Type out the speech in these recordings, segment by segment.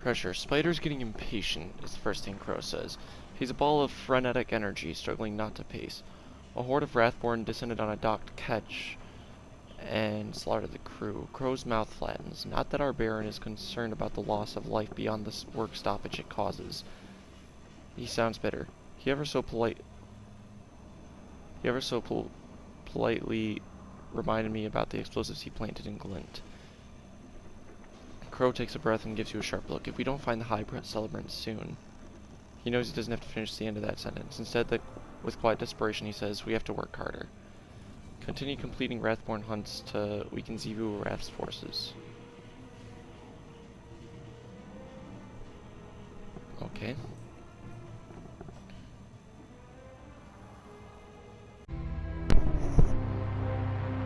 Pressure. Spider's getting impatient, is the first thing Crow says. He's a ball of frenetic energy, struggling not to pace. A horde of Wrathborn descended on a docked ketch and slaughtered the crew. Crow's mouth flattens. Not that our Baron is concerned about the loss of life beyond the work stoppage it causes. He sounds bitter. He ever so politely reminded me about the explosives he planted in Glint. Crow takes a breath and gives you a sharp look. If we don't find the high celebrant soon... He knows he doesn't have to finish the end of that sentence. Instead, with quiet desperation, he says, we have to work harder. Continue completing Wrathborn hunts to weaken Xivu Wrath's forces. Okay.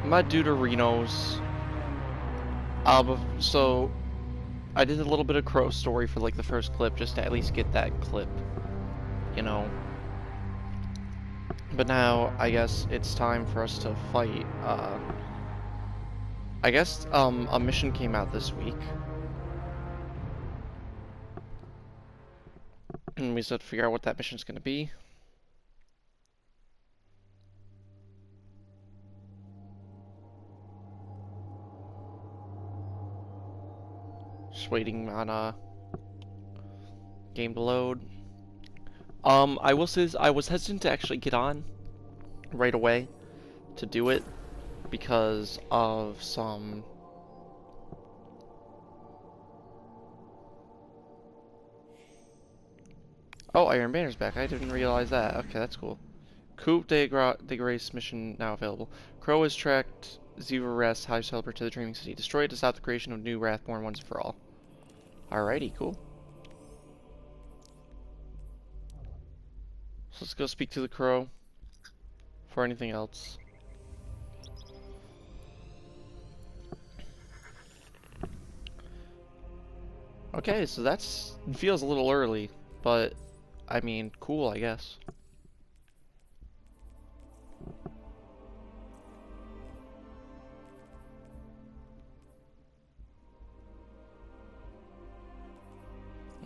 My Deuterinos. So I did a little bit of Crow story for like the first clip, just to at least get that clip, you know. But now I guess it's time for us to fight. I guess a mission came out this week, and we just have to figure out what that mission's gonna be. Just waiting on a game to load. I will say this, I was hesitant to actually get on right away to do it because of some Oh, Iron Banner's back. I didn't realize that. Okay, that's cool. Coup de Grace mission now available. Crow has tracked Xivu Wrath's High Celebrant to the Dreaming City. Destroy it to stop the creation of new Wrathborn once and for all. Alrighty, cool. So let's go speak to the Crow for anything else. Okay, so that's feels a little early, but I mean, cool, I guess.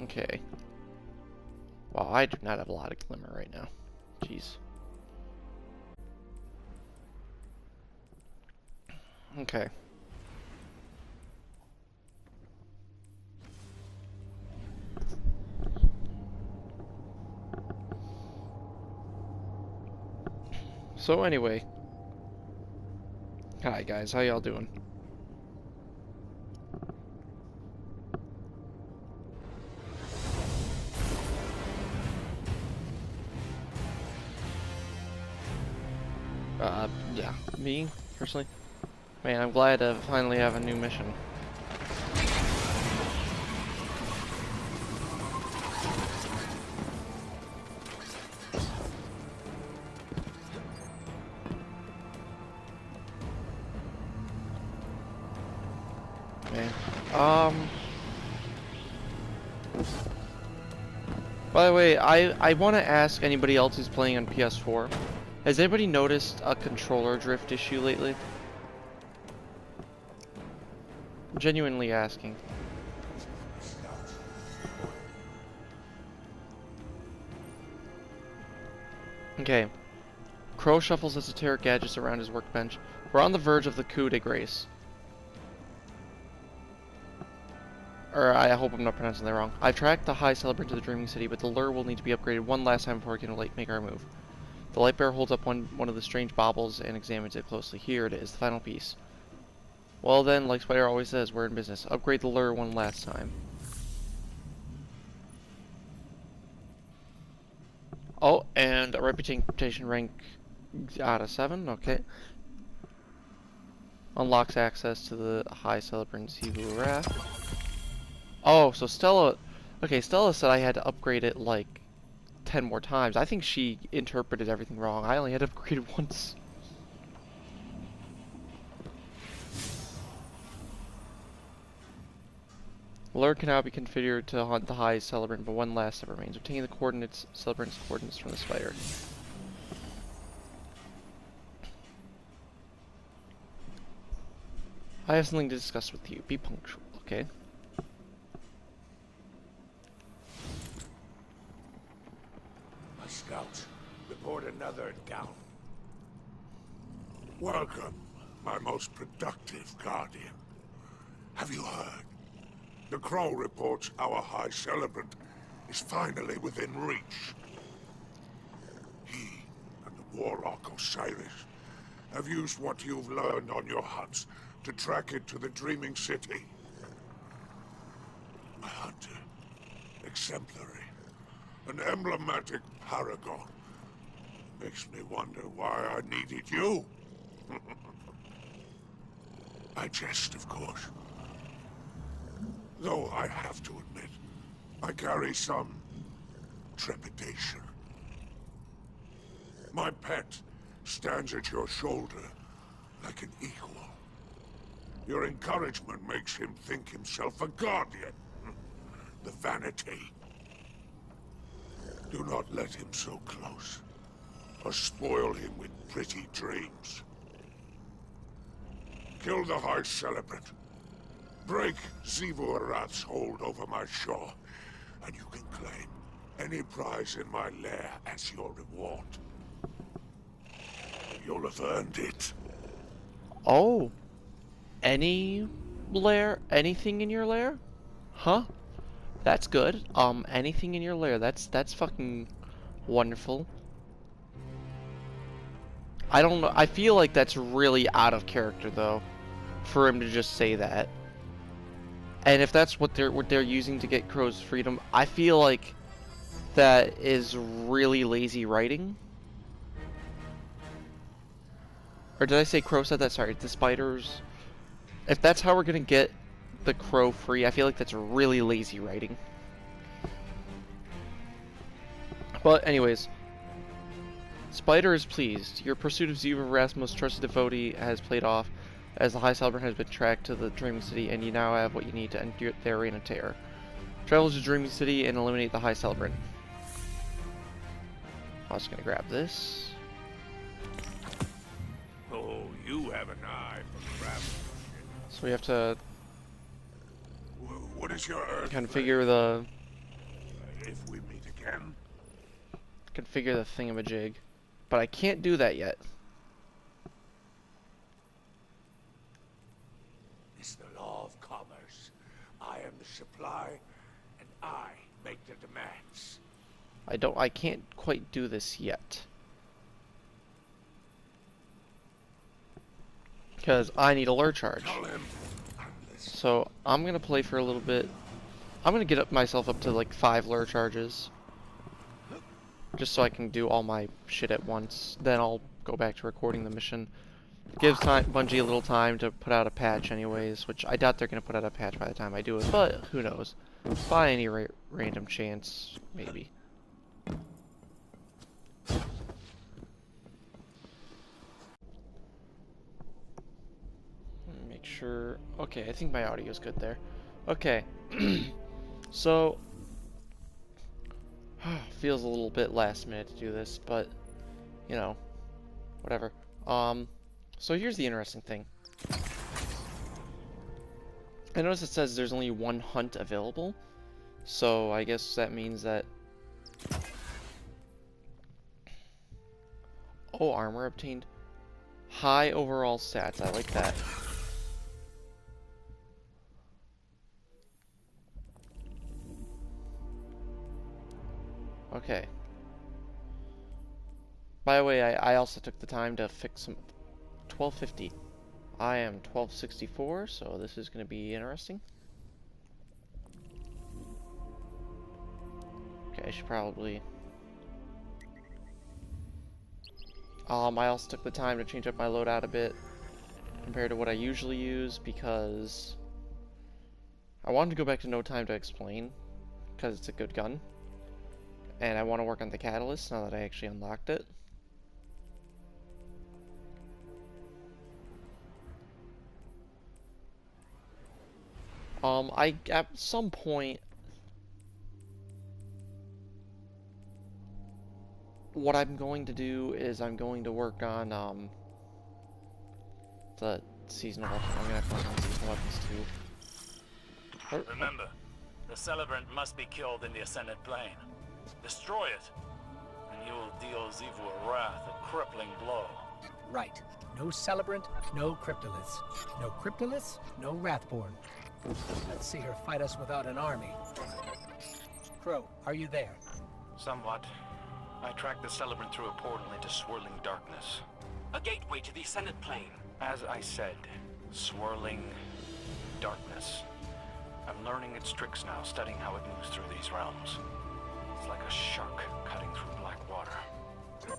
Okay. Wow, I do not have a lot of glimmer right now. Jeez. Okay. So anyway. Hi guys, how y'all doing? Yeah, me, personally. Man, I'm glad to finally have a new mission. Man, by the way, I want to ask anybody else who's playing on PS4, has anybody noticed a controller drift issue lately? I'm genuinely asking. Okay. Crow shuffles esoteric gadgets around his workbench. We're on the verge of the coup de grace. Or I hope I'm not pronouncing that wrong. I've tracked the High Celebrant to the Dreaming City, but the lure will need to be upgraded one last time before we can make our move. The light bearer holds up one of the strange baubles and examines it closely. Here it is, the final piece. Well then, like Spider always says, we're in business. Upgrade the lure one last time. Oh, and a reputation rank out of 7, okay. Unlocks access to the High Celebrant Xivu Wrath. Oh, so Stella... Okay, Stella said I had to upgrade it like 10 more times. I think she interpreted everything wrong. I only had to upgrade it once. Lure can now be configured to hunt the High Celebrant, but one last step remains. Obtaining the Celebrant's coordinates from the spider. I have something to discuss with you. Be punctual, okay? Scouts, report another encounter. Welcome, my most productive guardian. Have you heard? The Crow reports our High Celebrant is finally within reach. He and the Warlock Osiris have used what you've learned on your hunts to track it to the Dreaming City. A hunter, exemplary, an emblematic paragon. Makes me wonder why I needed you. I jest, of course. Though I have to admit, I carry some trepidation. My pet stands at your shoulder like an equal. Your encouragement makes him think himself a guardian. The vanity. Do not let him so close, or spoil him with pretty dreams. Kill the High Celebrant. Break Zivu-Arath's hold over my shore, and you can claim any prize in my lair as your reward. You'll have earned it. Oh. Any lair? Anything in your lair? Huh? That's good. Anything in your lair. That's fucking wonderful. I don't know. I feel like that's really out of character though, for him to just say that. And if that's what they're using to get Crow's freedom, I feel like that is really lazy writing. Or did I say Crow said that? Sorry, the spiders. If that's how we're gonna get the Crow free, I feel like that's really lazy writing. But anyways, Spider is pleased. Your pursuit of Zivu-Arath's most trusted devotee has played off, as the High Celebrant has been tracked to the Dreaming City, and you now have what you need to end their reign of terror. Travel to Dreaming City and eliminate the High Celebrant. I was gonna grab this. Oh, you have an eye for craftsmanship. So we have to What is your earth? configure the If we meet again, thingamajig, but I can't do that yet. It's the law of commerce. I am the supply, and I make the demands. I can't quite do this yet. Because I need a lure charge. tell him. So I'm gonna play for a little bit. I'm gonna get myself up to like 5 lure charges. Just so I can do all my shit at once. Then I'll go back to recording the mission. Gives Bungie a little time to put out a patch anyways, which I doubt they're gonna put out a patch by the time I do it, but who knows. By any random chance, maybe. Make sure. Okay, I think my audio's good there. Okay. So feels a little bit last minute to do this, but you know, whatever. So here's the interesting thing. I notice it says there's only 1 hunt available, so I guess that means that. Oh, armor obtained. High overall stats. I like that. Okay. By the way, I also took the time to fix some 1250. I am 1264, so this is going to be interesting. Okay, I should probably... I also took the time to change up my loadout a bit compared to what I usually use because I wanted to go back to No Time to Explain because it's a good gun. And I want to work on the catalyst now that I actually unlocked it. At some point, what I'm going to do is I'm going to work on the seasonal weapons. I'm gonna have to work on seasonal weapons too. Remember, the Celebrant must be killed in the Ascended Plane. Destroy it, You'll deal Zivua Wrath a crippling blow. Right. No Celebrant, no Cryptoliths. No Cryptoliths, no Wrathborn. Let's see her fight us without an army. Crow, are you there? Somewhat. I tracked the Celebrant through a portal into swirling darkness. A gateway to the Ascendant Plane. As I said, swirling darkness. I'm learning its tricks now, studying how it moves through these realms. It's like a shark cutting through black water.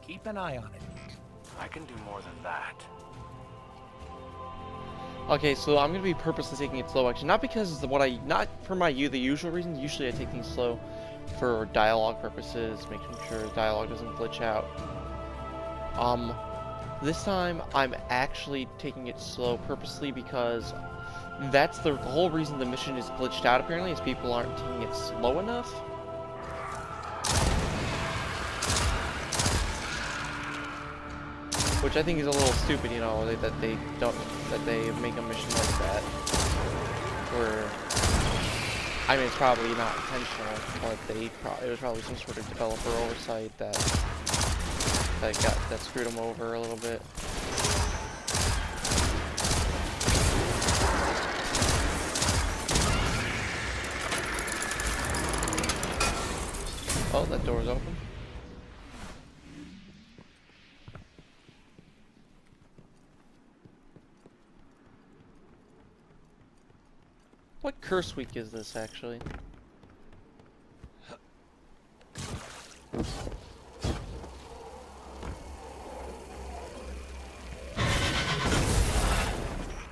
Keep an eye on it. I can do more than that. Okay, so I'm gonna be purposely taking it slow, actually, not because of not for the usual reason. Usually I take things slow for dialogue purposes, making sure dialogue doesn't glitch out. This time I'm actually taking it slow purposely because that's the whole reason the mission is glitched out, apparently, is people aren't taking it slow enough. Which I think is a little stupid, you know, that they make a mission like that. Where, I mean, it's probably not intentional, but it was probably some sort of developer oversight that screwed them over a little bit. Oh, that door's open. What curse week is this, actually?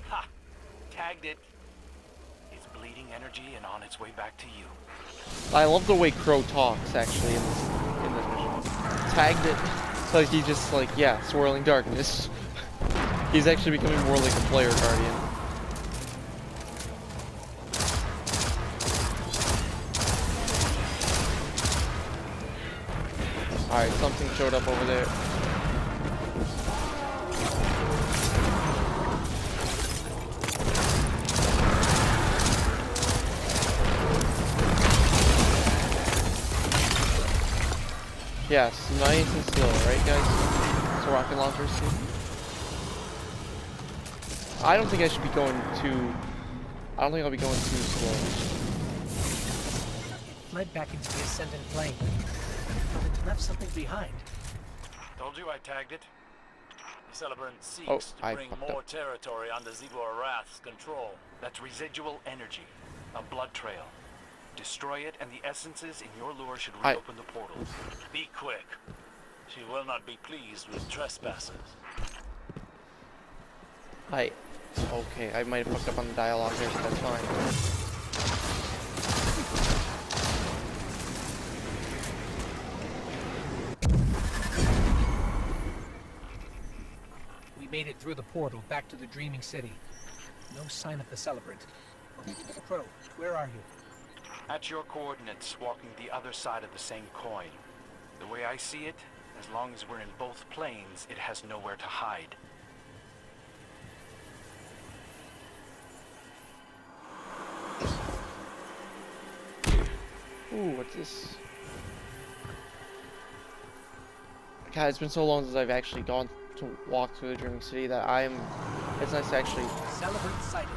Ha! Tagged it. It's bleeding energy and on its way back to you. I love the way Crow talks, actually, in this mission. Tagged it. It's like he just, like, yeah, swirling darkness. He's actually becoming more like a player guardian. Alright, something showed up over there. Yes, nice and slow, right guys? So rocket launchers too. I don't think I should be going too... I don't think I'll be going too slow. Fled back into the Ascendant Plane. But it left something behind. Told you I tagged it. The Celebrant seeks Oh, to I bring fucked more up. territory under Zivua Wrath's control. That's residual energy, a blood trail. Destroy it, and the essences in your lure should reopen the portal. Be quick. She will not be pleased with trespassers. Okay, I might have fucked up on the dialogue there, so that's fine. We made it through the portal back to the Dreaming City. No sign of the Celebrant. Crow, where are you? At your coordinates, walking the other side of the same coin. The way I see it, as long as we're in both planes, it has nowhere to hide. Ooh, what's this? God, it's been so long since I've actually gone to walk through the Dreaming City that it's nice to actually... Celebrant sighted.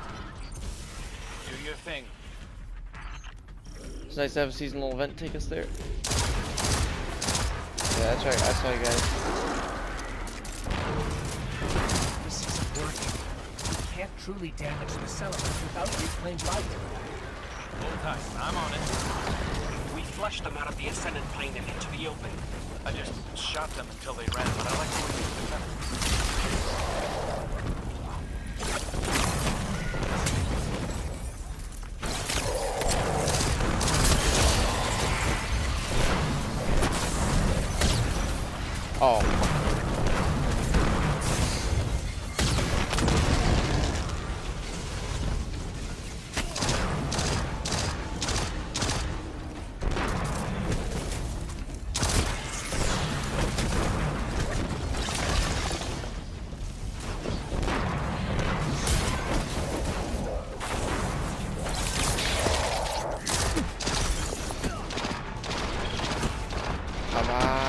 Do your thing. It's nice to have a seasonal event take us there. Yeah, that's right, I saw you guys. This isn't working. We can't truly damage the Celebrant without reclaimed light. Hold tight, I'm on it. We flushed them out of the Ascendant Plane and into the open. I just shot them until they ran, but I like the way they defend. Oh. Come on.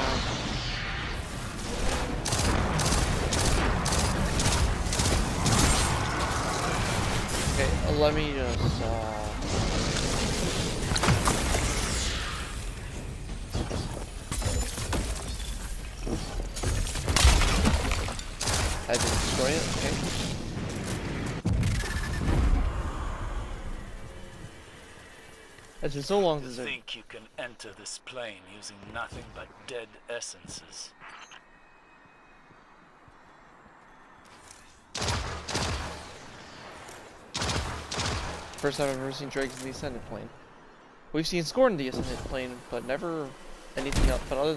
let me just, I did destroy it, okay. It's been so long You since I... think you can enter this plane using nothing but dead essences? First time I've ever seen dregs in the Ascended Plane. We've seen Scorn in the Ascended Plane, but never anything else. But other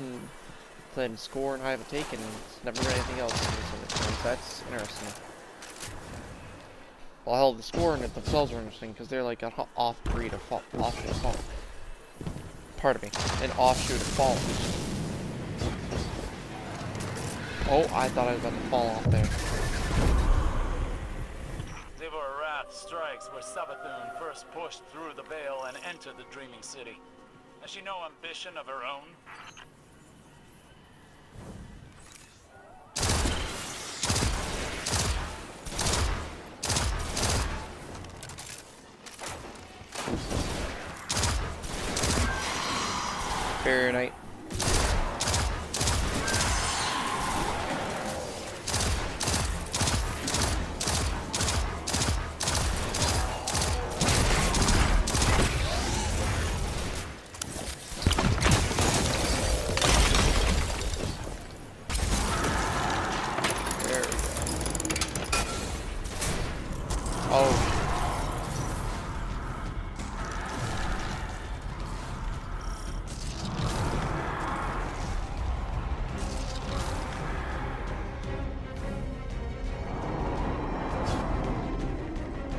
than Scorn, I have taken, it's never been anything else in the Ascended Plane. So that's interesting. Well, hell, the Scorn themselves are interesting because they're like an off-breed of offshoot of Fallen. Pardon me, an offshoot of Fallen. Oh, I thought I was about to fall off there. Wrath strikes where Sabathun first pushed through the veil and entered the Dreaming City. Has she no ambition of her own? Barrier Knight.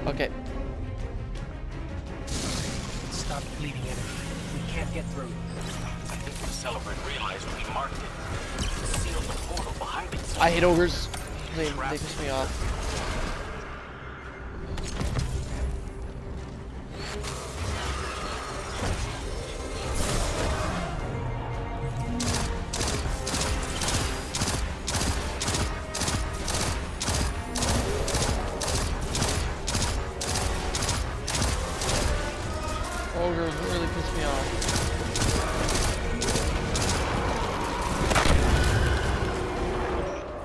Okay. Stop bleeding energy. We can't get through. I think the Celebrant realized we marked it. Sealed the portal behind itself. I hate ogres. They piss me off. Ogres really piss me off.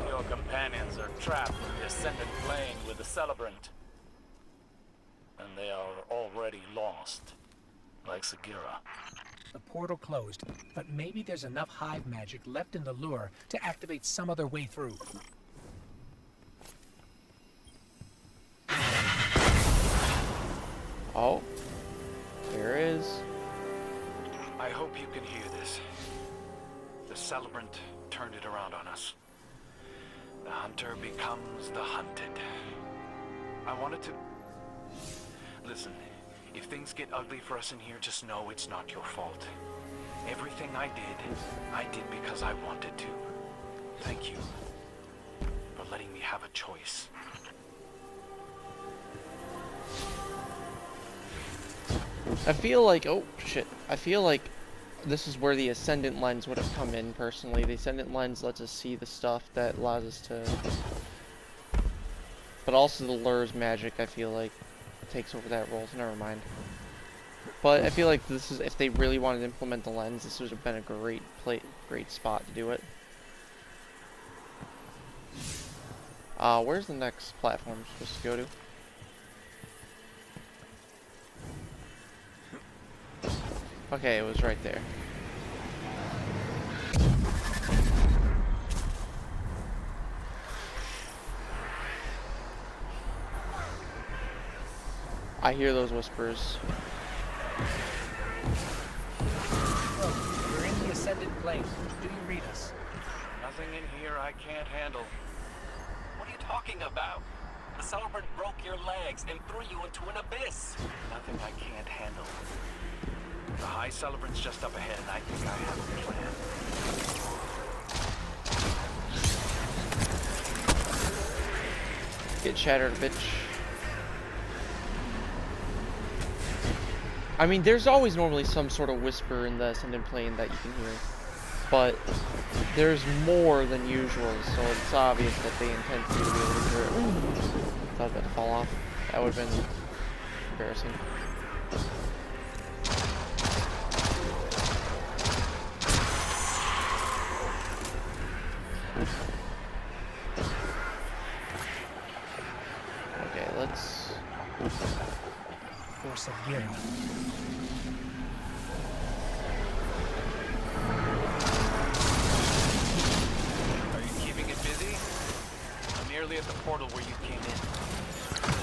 Your companions are trapped in the Ascended Plane with the Celebrant. And they are already lost, like Sagira. The portal closed, but maybe there's enough hive magic left in the lure to activate some other way through. Oh. There is. I hope you can hear this. The Celebrant turned it around on us. The hunter becomes the hunted. I wanted to... Listen, if things get ugly for us in here, just know it's not your fault. Everything I did because I wanted to. Thank you for letting me have a choice. I feel like, oh shit, I feel like this is where the Ascendant Lens would have come in personally. The Ascendant Lens lets us see the stuff that allows us to... But also the lure's magic, I feel like, takes over that role, so never mind. But I feel like this is, if they really wanted to implement the lens, this would have been a great spot to do it. Where's the next platform supposed to go to? Okay, it was right there. I hear those whispers. Well, we're in the Ascended Plane. Do you read us? Nothing in here I can't handle. What are you talking about? The Celebrant broke your legs and threw you into an abyss. Nothing I can't handle. The High Celebrant's just up ahead, and I think I have a plan. Get shattered, bitch. I mean, there's always normally some sort of whisper in the Ascended Plane that you can hear. But there's more than usual, so it's obvious that they intend for you to be able to hear it. Thought I was about to fall off. That would have been embarrassing. Okay, let's... Force of Gear. Are you keeping it busy? I'm nearly at the portal where you came in.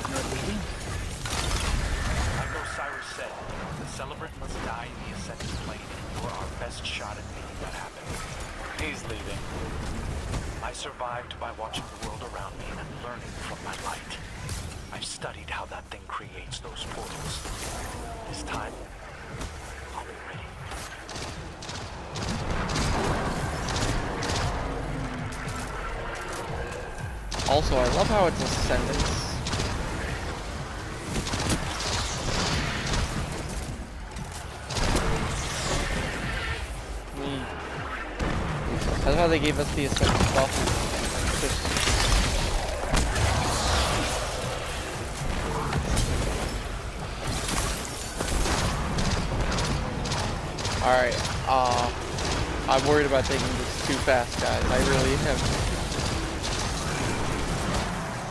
You're leaving? Like Osiris said, the Celebrant must die in the Ascended Plane, and you're our best shot at making that happen. He's leaving. I survived by watching the world around me and learning from my light. I've studied how that thing creates those portals. This time, I'll be ready. Also, I love how it's Ascendants. I love how they gave us the Ascendant buff. Alright, I'm worried about taking this too fast, guys. I really am.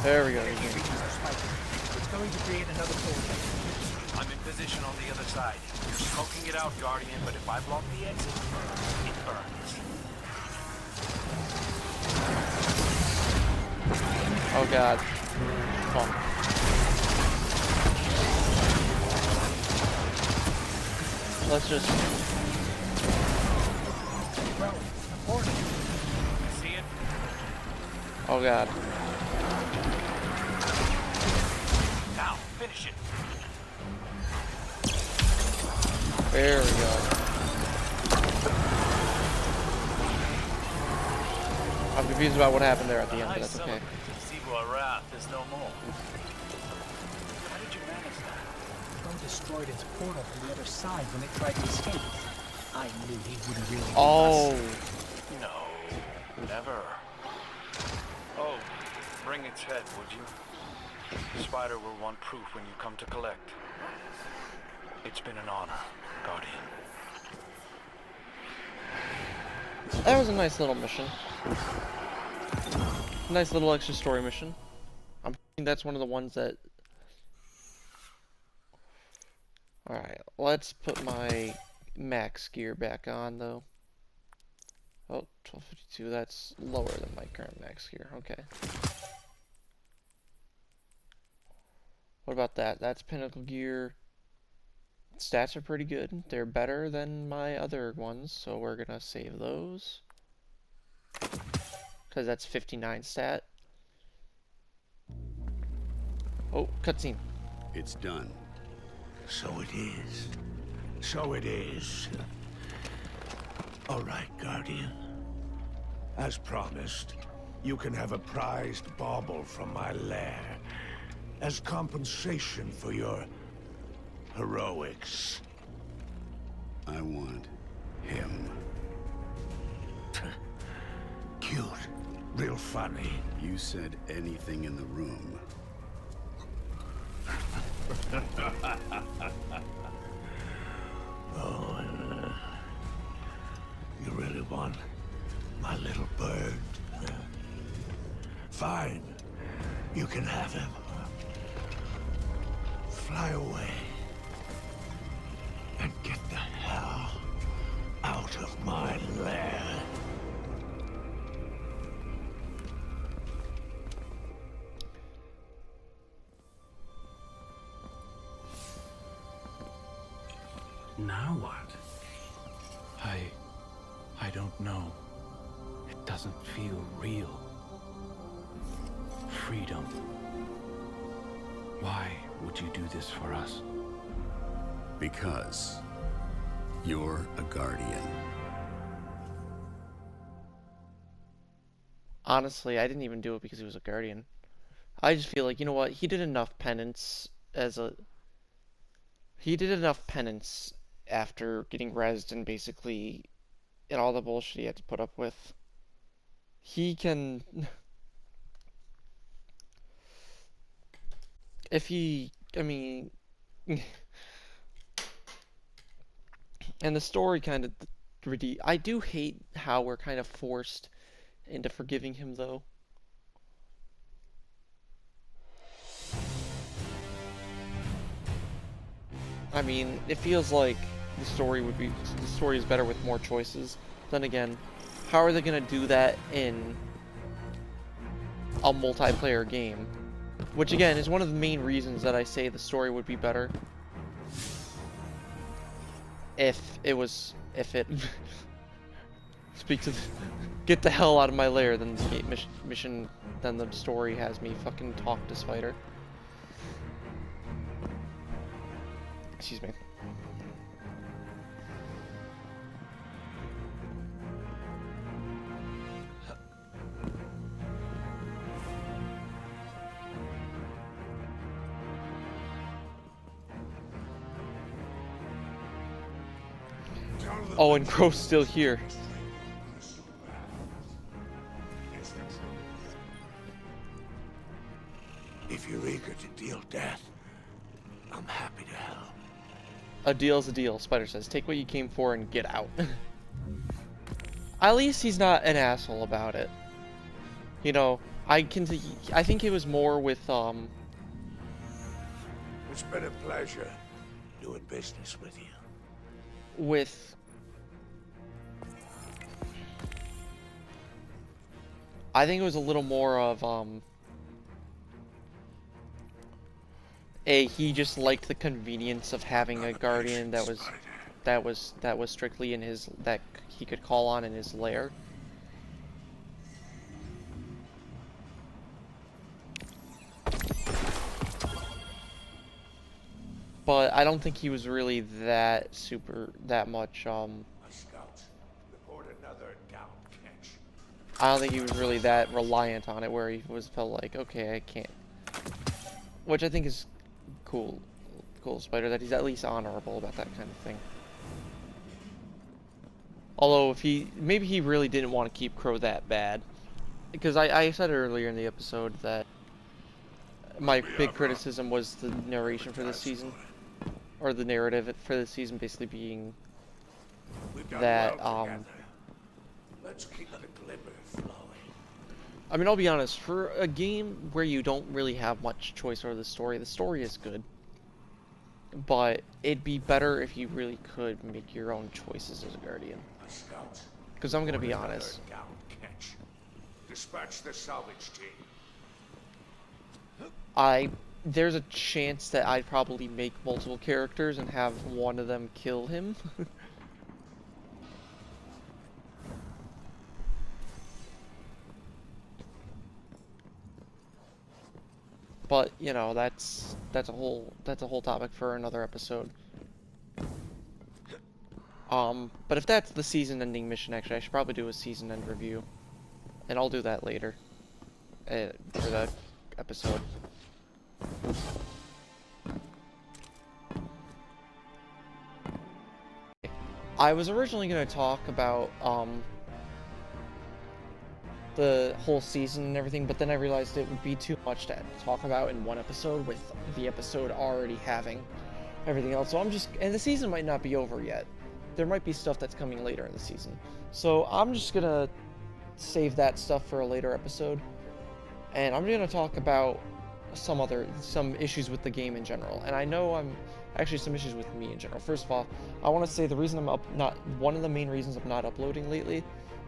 There we go. It's going to create another portal. I'm in position on the other side. You're smoking it out, Guardian, but if I block the exit, it burns. Oh god. Come on. Let's just... Bro, the portal. See it? Oh god. Now, finish it. There we go. I'm confused about what happened there at the end, but that's okay. Wrath is no more. How did you manage that? Crow destroyed its portal from the other side when it tried to escape. I knew he wouldn't really leave Oh. us. No, never. Oh, bring its head, would you? The spider will want proof when you come to collect. It's been an honor, Guardian. That was a nice little mission. Nice little extra story mission. I'm thinking that's one of the ones that... Alright, let's put my max gear back on, though. Oh, 1252, that's lower than my current max gear. Okay. What about that? That's pinnacle gear. Stats are pretty good. They're better than my other ones, so we're gonna save those. Because that's 59 stat. Oh, cutscene. It's done. So it is. So it is. All right, Guardian. As promised, you can have a prized bauble from my lair as compensation for your heroics. I want him. Cute. Real funny. You said anything in the room. Oh, you really want my little bird? Fine. You can have him. Fly away. And get the hell out of my lair. Now what? I don't know. It doesn't feel real. Freedom. Why would you do this for us? Because you're a guardian. Honestly, I didn't even do it because he was a guardian. I just feel like, you know what, he did enough penance as a... He did enough penance after getting rezzed and basically... and all the bullshit he had to put up with. He can... If he... I mean... And the story kind of I do hate how we're kind of forced into forgiving him, though. I mean, it feels like the story is better with more choices. Then again, how are they gonna do that in a multiplayer game? Which again is one of the main reasons that I say the story would be better if it speak to the, get the hell out of my lair, then the mission, then the story has me fucking talk to Spider. Excuse me. Oh, and Crow's still here. If you're eager to deal death, I'm happy to help. A deal's a deal, Spider says. Take what you came for and get out. At least he's not an asshole about it. You know, I think it was more with, It's been a pleasure doing business with you. with... I think it was a little more of, he just liked the convenience of having a guardian that was strictly in his, that he could call on in his lair. But I don't think he was really that much, My scouts report another down catch. I don't think he was really that reliant on it, where he felt like, okay, I can't. Which I think is cool, Spider, that he's at least honorable about that kind of thing. Although, maybe he really didn't want to keep Crow that bad. Because I said earlier in the episode that my big criticism was the narration for this season. Or the narrative for this season basically being that, Let's keep the glimmer flowing. I mean, I'll be honest, for a game where you don't really have much choice over the story is good. But it'd be better if you really could make your own choices as a Guardian. Because I'm gonna be honest. Down catch. Dispatch the salvage team. There's a chance that I'd probably make multiple characters and have one of them kill him. But, you know, that's a whole topic for another episode. But if that's the season-ending mission, actually, I should probably do a season-end review. And I'll do that later. For the episode. I was originally going to talk about, the whole season and everything, but then I realized it would be too much to talk about in one episode, with the episode already having everything else. So and the season might not be over yet. There might be stuff that's coming later in the season. So I'm just gonna save that stuff for a later episode. And I'm gonna talk about some issues with the game in general. And I know actually some issues with me in general. First of all, I want to say the reason one of the main reasons I'm not uploading lately,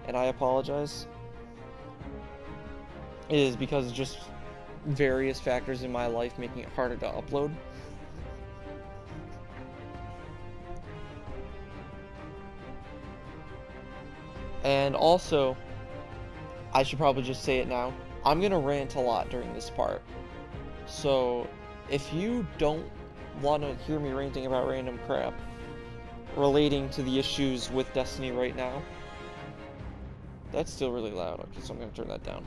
and I apologize, is because of just various factors in my life making it harder to upload. And also, I should probably just say it now, I'm gonna rant a lot during this part. So, if you don't want to hear me ranting about random crap relating to the issues with Destiny right now, that's still really loud, okay, so I'm gonna turn that down.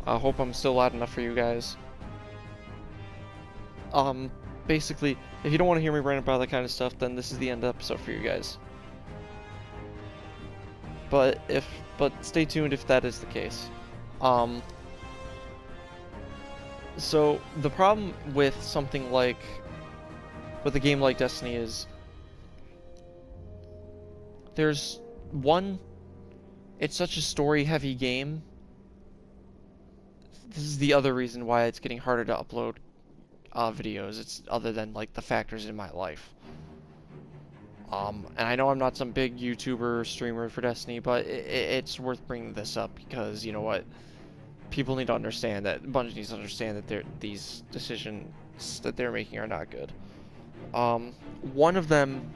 I hope I'm still loud enough for you guys. Basically, if you don't want to hear me rant about that kind of stuff, then this is the end of the episode for you guys. But stay tuned if that is the case. So, the problem with something like with a game like Destiny is there's one, it's such a story-heavy game. This is the other reason why it's getting harder to upload videos. It's other than like the factors in my life. And I know I'm not some big YouTuber or streamer for Destiny, but it's worth bringing this up because you know what? People need to understand that Bungie needs to understand that these decisions that they're making are not good. One of them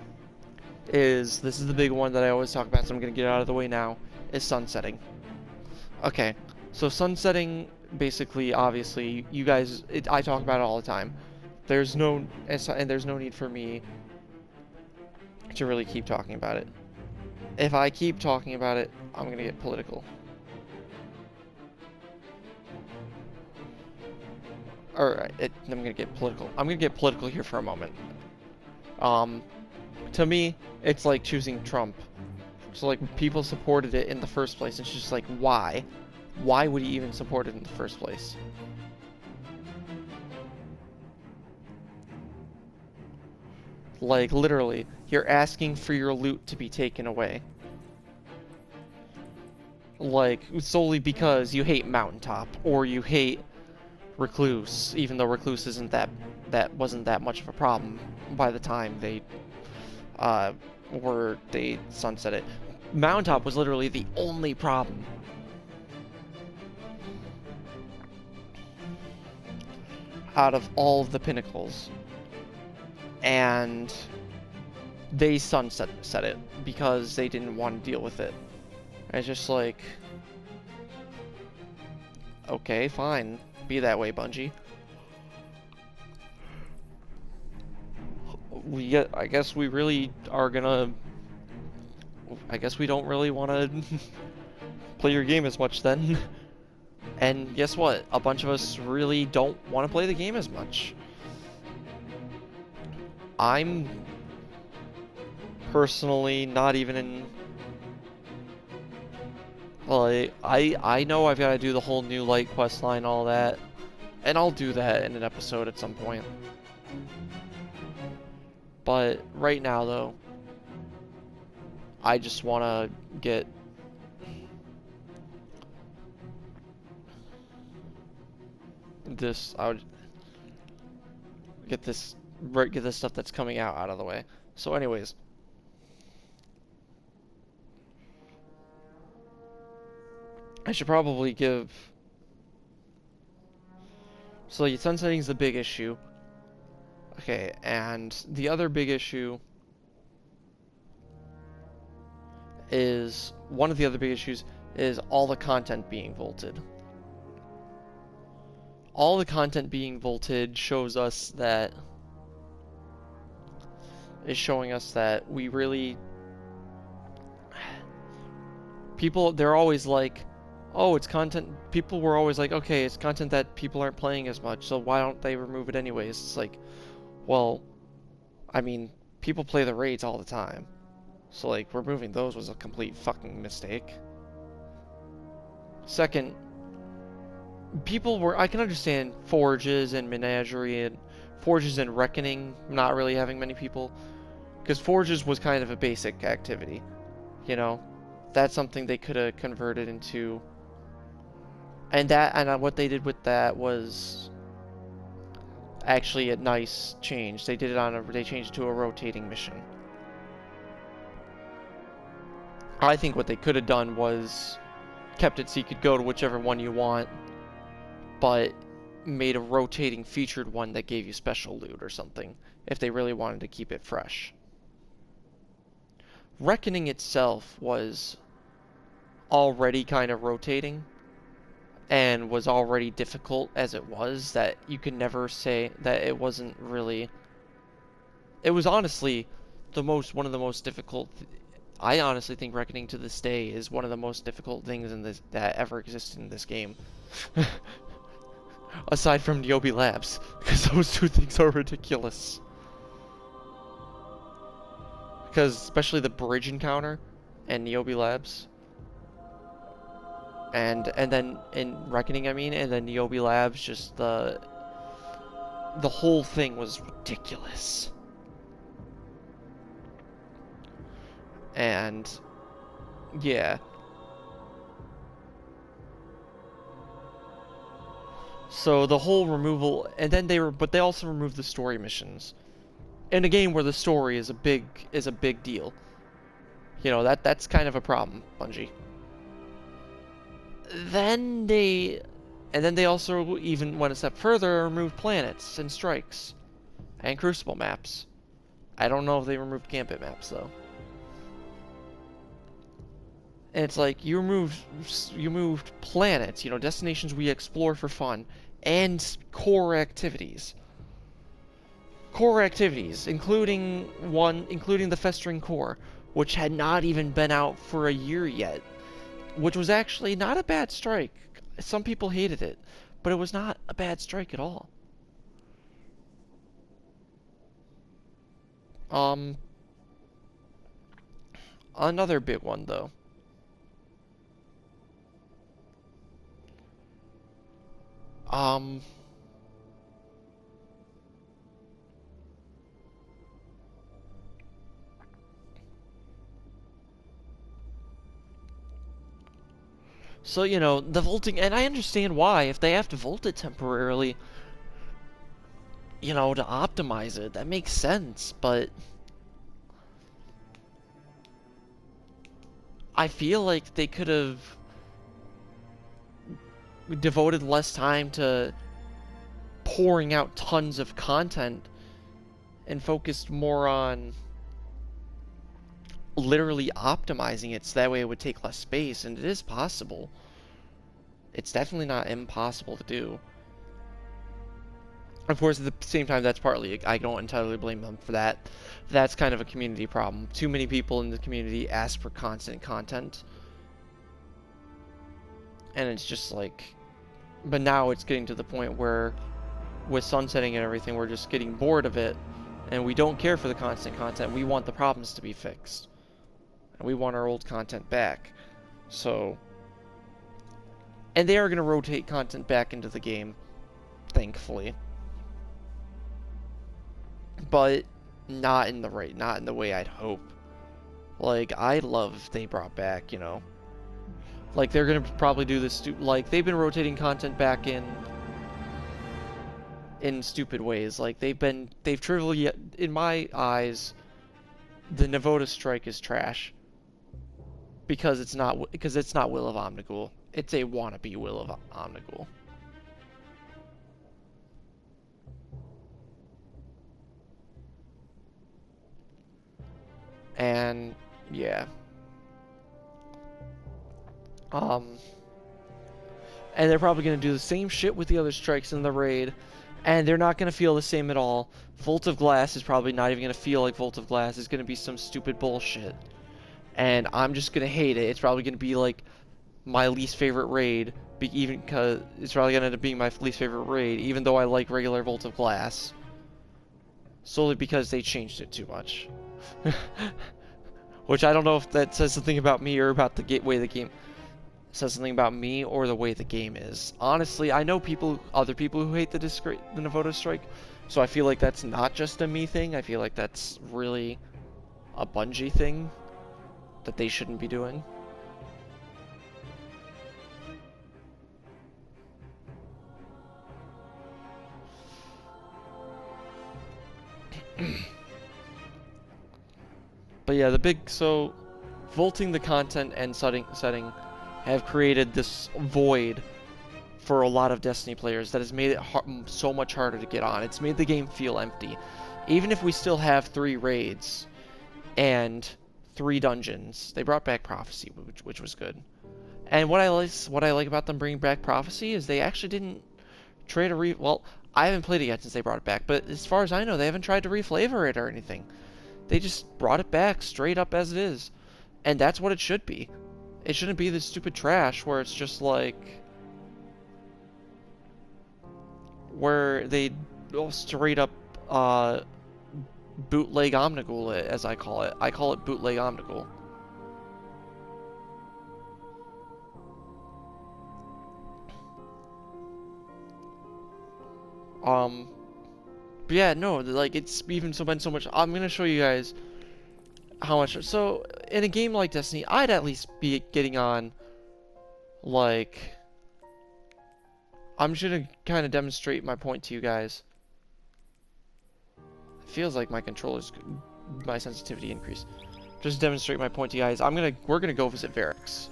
is, this is the big one that I always talk about, so I'm gonna get it out of the way now, is sunsetting. Okay, so sunsetting, basically, obviously, you guys, I talk about it all the time. There's no need for me to really keep talking about it. If I keep talking about it, I'm gonna get political. I'm gonna get political. I'm gonna get political here for a moment. To me, it's like choosing Trump. So like, people supported it in the first place. It's just like, why? Why would he even support it in the first place? Like, literally, you're asking for your loot to be taken away. Like, solely because you hate Mountaintop, or you hate Recluse, even though Recluse wasn't that much of a problem by the time they sunset it. Mountaintop was literally the only problem. Out of all of the pinnacles. And they sunset it because they didn't want to deal with it. And it's just like, okay, fine. Be that way, Bungie. I guess we really are gonna... I guess we don't really want to play your game as much then. And guess what? A bunch of us really don't want to play the game as much. I'm personally not even in... Like, I know I've got to do the whole new light quest line, all that. And I'll do that in an episode at some point. But right now, though, I just want to get... this... I would... Get this stuff that's coming out of the way. So anyways... I should probably give... So the sunsetting is the big issue. Okay, and the other big issue is... One of the other big issues is all the content being vaulted. All the content being vaulted shows us that... is showing us that we really... People, they're always like... Oh, it's content... People were always like, okay, it's content that people aren't playing as much, so why don't they remove it anyways? It's like, well, I mean, people play the raids all the time. So, like, removing those was a complete fucking mistake. Second, people were... I can understand Forges and Menagerie and... Forges and Reckoning not really having many people. Because Forges was kind of a basic activity. You know? That's something they could have converted into... And what they did with that was actually a nice change. They did it they changed it to a rotating mission. I think what they could have done was kept it so you could go to whichever one you want, but made a rotating featured one that gave you special loot or something, if they really wanted to keep it fresh. Reckoning itself was already kind of rotating, and was already difficult as it was, that you could never say that it wasn't really... It was honestly one of the most difficult... I honestly think Reckoning to this day is one of the most difficult things that ever existed in this game. Aside from Niobe Labs, because those two things are ridiculous. Because especially the bridge encounter and Niobe Labs... And then in Reckoning, I mean, and then Niobe Labs, just the whole thing was ridiculous. And yeah. So the whole removal, and then but they also removed the story missions in a game where the story is a big deal. You know, that's kind of a problem, Bungie. Then they also even went a step further and removed planets and strikes and Crucible maps. I don't know if they removed Gambit maps though. And it's like you moved planets, you know, destinations we explore for fun, and core activities. Core activities, including the Festering Core, which had not even been out for a year yet, which was actually not a bad strike. Some people hated it, but it was not a bad strike at all. Another big one though. So, you know, the vaulting, and I understand why. If they have to vault it temporarily, you know, to optimize it, that makes sense, but I feel like they could have devoted less time to pouring out tons of content and focused more on literally optimizing it so that way it would take less space, and it is possible. It's definitely not impossible to do. Of course, at the same time, that's partly, I don't entirely blame them for that. That's kind of a community problem. Too many people in the community ask for constant content. And it's just like, but now it's getting to the point where with sunsetting and everything, we're just getting bored of it. And we don't care for the constant content. We want the problems to be fixed. And we want our old content back. So, and they are going to rotate content back into the game, thankfully. But not in the way I'd hope. Like, I love they brought back, you know, like they're gonna probably do this. Like they've been rotating content back in stupid ways. Like they've trivially, in my eyes, the Navoda strike is trash because it's not Will of Omnigul. It's a wannabe Will of Omnigul. And yeah. And they're probably going to do the same shit with the other strikes in the raid, and they're not going to feel the same at all. Vault of Glass is probably not even going to feel like Vault of Glass. It's going to be some stupid bullshit. And I'm just going to hate it. It's probably going to be like my least favorite raid, even because it's probably going to end up being my least favorite raid, even though I like regular Vault of Glass. Solely because they changed it too much. Which I don't know if that says something about me or about the way the game says something about me or the way the game is. Honestly, I know other people who hate the Navoda strike, so I feel like that's not just a me thing. I feel like that's really a Bungie thing that they shouldn't be doing. But yeah, vaulting the content and setting have created this void for a lot of Destiny players that has made it so much harder to get on. It's made the game feel empty. Even if we still have 3 raids and 3 dungeons, they brought back Prophecy, which was good. And what I like about them bringing back Prophecy is they actually didn't try to well, I haven't played it yet since they brought it back, but as far as I know, they haven't tried to reflavor it or anything. They just brought it back straight up as it is. And that's what it should be. It shouldn't be this stupid trash where it's just like, where they straight up bootleg Omnigul it, as I call it. I call it bootleg Omnigul. But yeah, no, like it's even been so much. I'm gonna show you guys how much. So in a game like Destiny, I'd at least be getting on, like, I'm just gonna kind of demonstrate my point to you guys. It feels like my controller's, my sensitivity increased. Just demonstrate my point to you guys. We're gonna go visit Varix.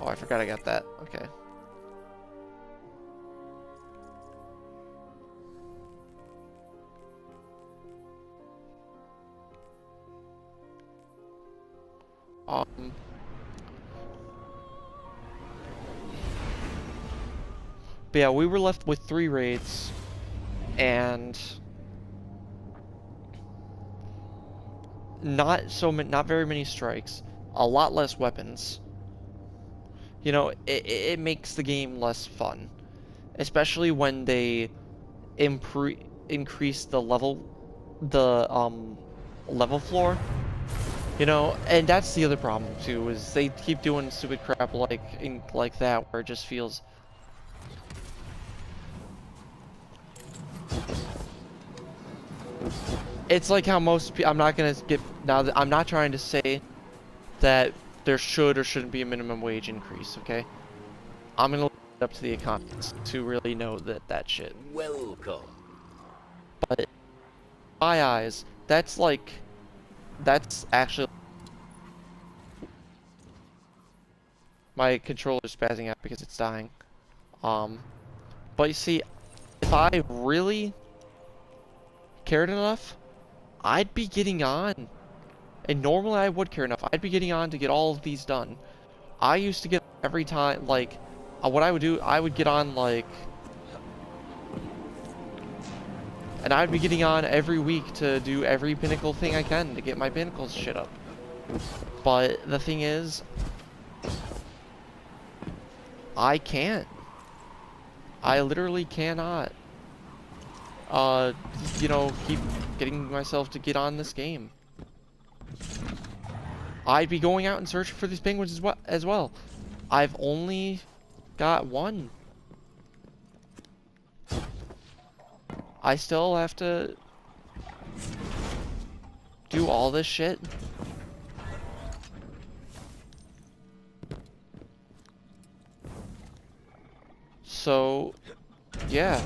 Oh, I forgot I got that. Okay. But yeah, we were left with 3 raids, and not very many strikes, a lot less weapons. You know, it makes the game less fun, especially when they increase the level floor. You know, and that's the other problem too, is they keep doing stupid crap like that, where it just feels. It's like how most people. I'm not gonna get now. I'm not trying to say that there should or shouldn't be a minimum wage increase. Okay, I'm gonna leave it up to the economists to really know that shit. Welcome. But in my eyes, that's actually my controller's spazzing out because it's dying. But you see, if I really cared enough, I'd be getting on. And normally I would care enough. I'd be getting on to get all of these done. I used to get every time, like, what I would do, I would get on, like, and I'd be getting on every week to do every pinnacle thing I can to get my pinnacles shit up. But the thing is, I can't. I literally cannot. You know, keep getting myself to get on this game. I'd be going out and searching for these penguins as well. I've only got one. I still have to do all this shit. So, yeah.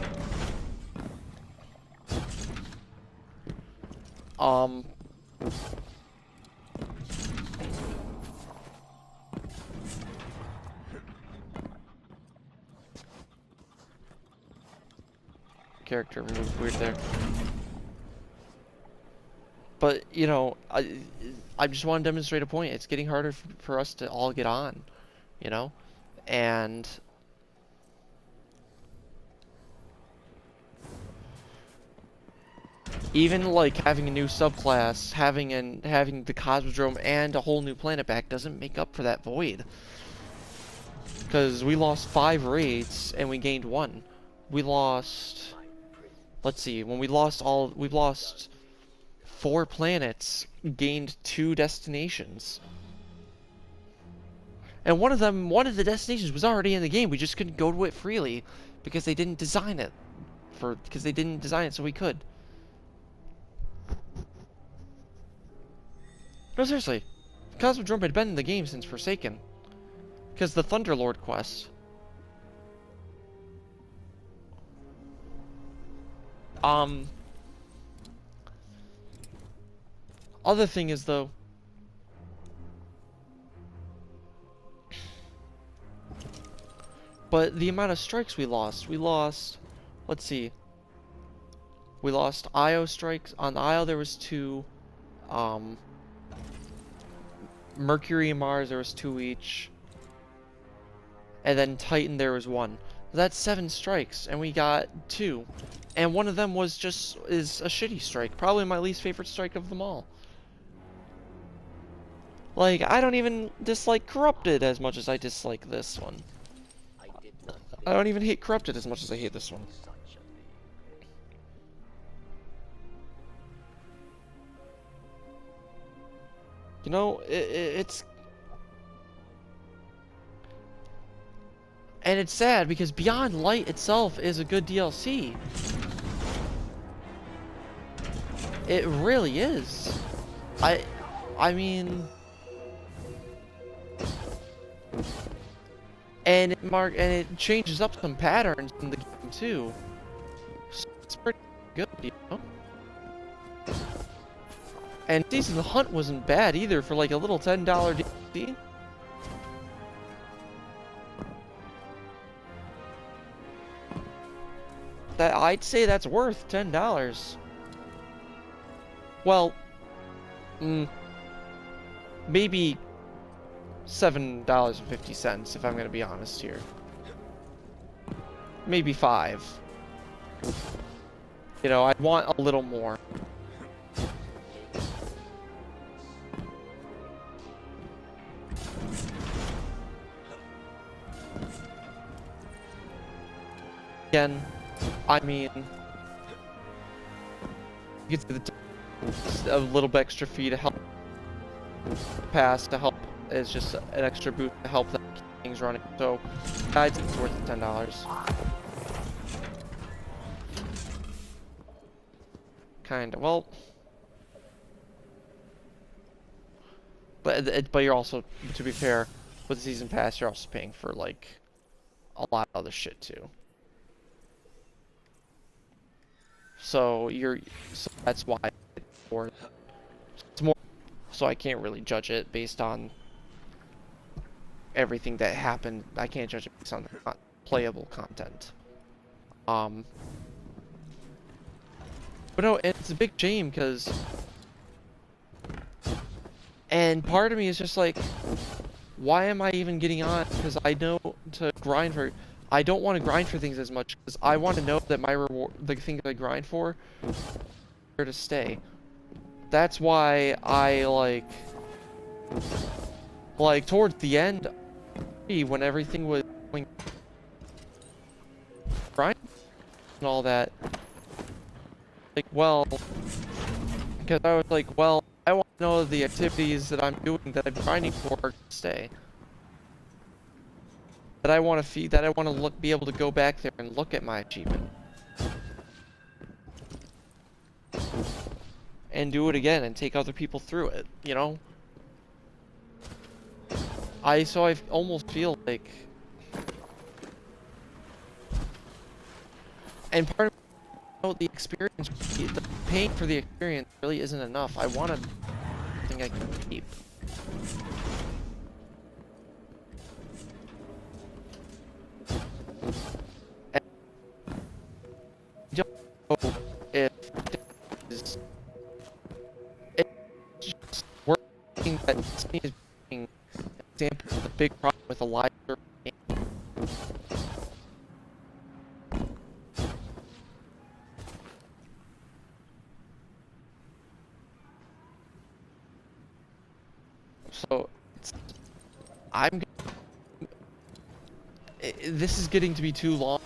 Character moved weird there. But, you know, I just want to demonstrate a point. It's getting harder for us to all get on, you know? And even like having a new subclass, having the Cosmodrome and a whole new planet back doesn't make up for that void. Because we lost 5 raids and we gained 1. We lost, let's see, when we've lost 4 planets, gained 2 destinations. And one of the destinations was already in the game. We just couldn't go to it freely because they didn't design it so we could. No, seriously. Cosmodrome had been in the game since Forsaken. Because the Thunderlord quest. Other thing is, though, but the amount of strikes we lost, let's see, we lost Io strikes. On the Io there was 2, Mercury and Mars there was 2 each, and then Titan there was 1. That's 7 strikes, and we got 2, and one of them is a shitty strike, probably my least favorite strike of them all. Like, I don't even dislike Corrupted as much as I dislike this one. I don't even hate Corrupted as much as I hate this one. You know, it's... And it's sad, because Beyond Light itself is a good DLC. It really is. I mean, and it changes up some patterns in the game too. So it's pretty good, you know. And Season of the Hunt wasn't bad either for like a little $10 DLC. That I'd say that's worth $10. Well, maybe $7.50 if I'm gonna be honest here. Maybe 5. You know, I want a little more. Again, I mean, you get to a little bit extra fee to help pass to help is just an extra boost to help them keep things running. So, I'd say it's worth the $10. Kinda. Well, but you're also, to be fair, with the season pass, you're also paying for like a lot of other shit too. So so that's why it's more. So I can't really judge it based on everything that happened. I can't judge it based on the playable content. But no, it's a big shame because, and part of me is just like, why am I even getting on? Because I know to grind for. I don't want to grind for things as much because I want to know that my reward, the thing that I grind for, is here to stay. That's why I like towards the end, when everything was going grind and all that. Like, well, because I was like, well, I want to know the activities that I'm doing that I'm grinding for are to stay. That I want to feed, that I want to be able to go back there and look at my achievement. And do it again and take other people through it, you know? I almost feel like, and part of the experience, the paying for the experience really isn't enough. I want something I can keep. I don't know if it's just working that Disney is being an example of the big problem with a live service game. So this is getting to be too long.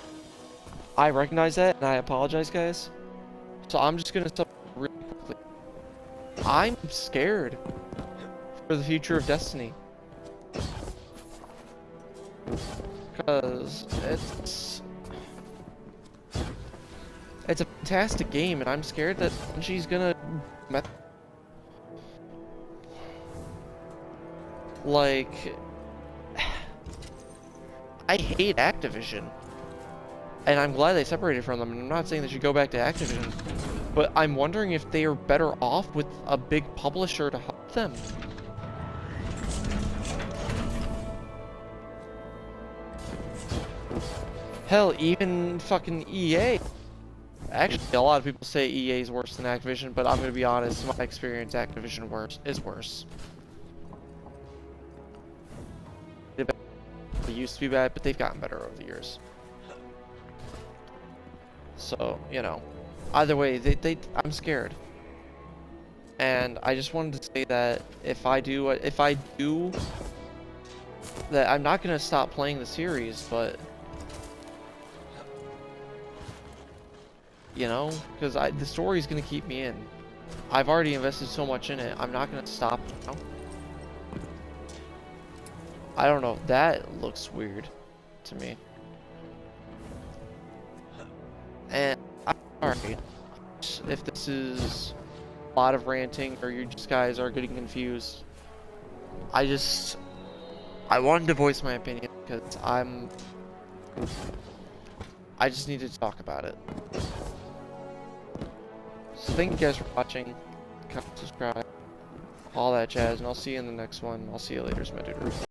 I recognize that, and I apologize, guys. So I'm just gonna stop really quickly. I'm scared for the future of Destiny. Because it's a fantastic game, and I'm scared that she's gonna like, I hate Activision. And I'm glad they separated from them, and I'm not saying they should go back to Activision, but I'm wondering if they are better off with a big publisher to help them. Hell, even fucking EA. Actually, a lot of people say EA is worse than Activision, but I'm gonna be honest, in my experience, Activision is worse. They used to be bad, but they've gotten better over the years. So, you know, either way, I'm scared. And I just wanted to say that if I do, that I'm not gonna stop playing the series, but you know, because the story's gonna keep me in. I've already invested so much in it. I'm not gonna stop. You know? I don't know. That looks weird to me. And I'm sorry if this is a lot of ranting or you just guys are getting confused. I wanted to voice my opinion because I just need to talk about it. So thank you guys for watching. Comment, subscribe, all that jazz, and I'll see you in the next one. I'll see you later, my dude.